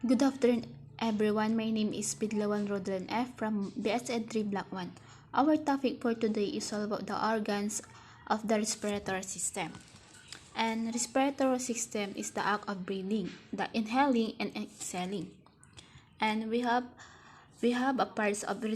Good afternoon, everyone. My name is Bidlawan Rodlan F. from BSN 3 Block 1. Our topic for today is all about the organs of the respiratory system. And respiratory system is the act of breathing, the inhaling and exhaling. And we have a parts of the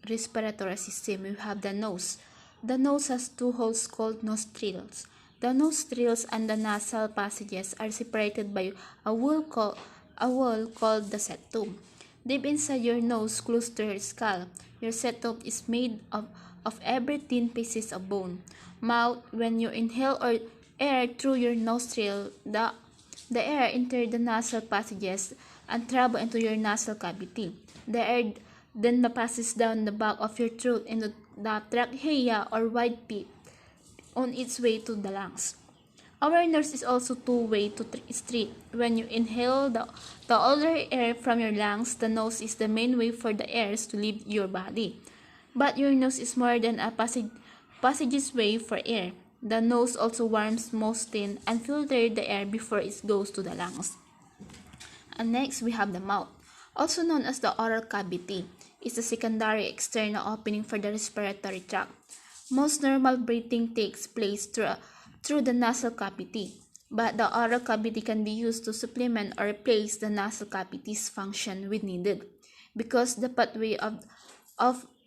respiratory system. We have the nose. The nose has two holes called nostrils. The nostrils and the nasal passages are separated by a wall called the septum. Deep inside your nose, close to your skull, your septum is made of every thin pieces of bone. Mouth, when you inhale or air through your nostril, the air enters the nasal passages and travel into your nasal cavity. The air then passes down the back of your throat into the trachea or wide pipe on its way to the lungs. Our nose is also two-way to street. When you inhale the older air from your lungs, the nose is the main way for the airs to leave your body. But your nose is more than a passageway for air. The nose also warms, moistens, and filters the air before it goes to the lungs. And next, we have the mouth, also known as the oral cavity. It's a secondary external opening for the respiratory tract. Most normal breathing takes place through the nasal cavity, but the oral cavity can be used to supplement or replace the nasal cavity's function when needed, because the pathway of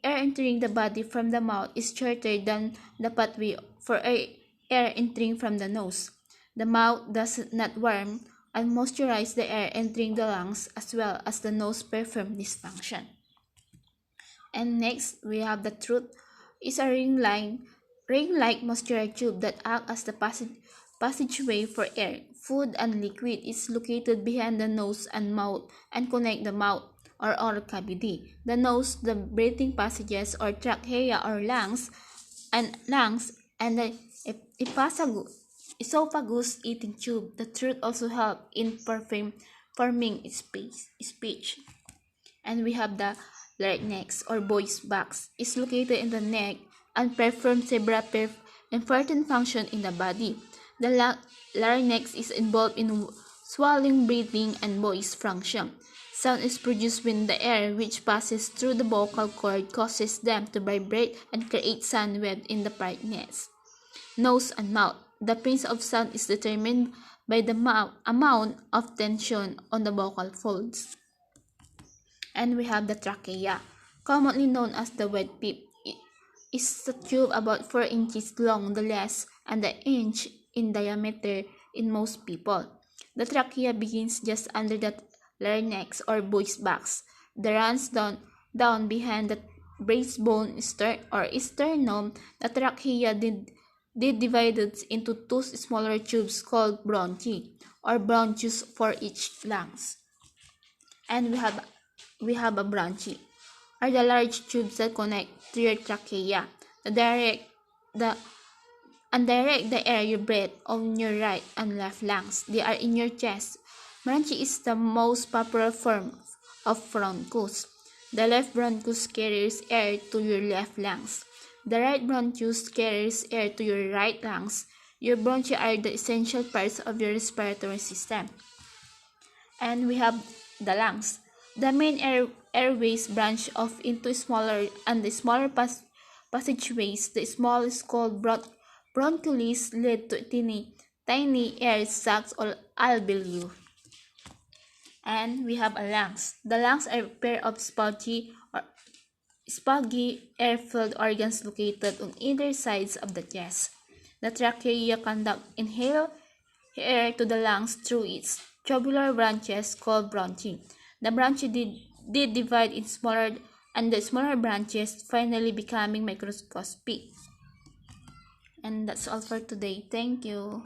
air entering the body from the mouth is shorter than the pathway for air entering from the nose. The mouth does not warm and moisturize the air entering the lungs as well as the nose perform this function. And next, we have the throat. It's a ring-like muscular tube that acts as the passageway for air, food, and liquid. It's located behind the nose and mouth and connect the mouth or oral cavity, the nose, the breathing passages or trachea or lungs, and the esophagus eating tube. The throat also helps in forming speech. And we have the larynx or voice box. It's located in the neck and performs several important functions in the body. The larynx is involved in swallowing, breathing, and voice function. Sound is produced when the air which passes through the vocal cord causes them to vibrate and create sound waves in the larynx. Nose and mouth. The pitch of sound is determined by the amount of tension on the vocal folds. And we have the trachea, commonly known as the wet pipe. It's a tube about 4 inches long, the less, and an inch in diameter in most people. The trachea begins just under the larynx or voice box. That runs down behind the breastbone or sternum. The trachea did divided into two smaller tubes called bronchi or bronchus for each lungs. And we have a bronchi, are the large tubes that connect to your trachea and direct the air you breathe on your right and left lungs. They are in your chest. Bronchi is the most popular form of bronchus. The left bronchus carries air to your left lungs. The right bronchus carries air to your right lungs. Your bronchi are the essential parts of your respiratory system. And we have the lungs. The main airways branch off into smaller passageways. The smallest, called bronchioles, lead to tiny air sacs or alveoli. And we have a lungs. The lungs are a pair of spaggy air-filled organs located on either sides of the chest. The trachea conducts inhaled air to the lungs through its tubular branches called bronchi. The bronchi did divide in smaller, and the smaller branches finally becoming microscopic. And that's all for today. Thank you.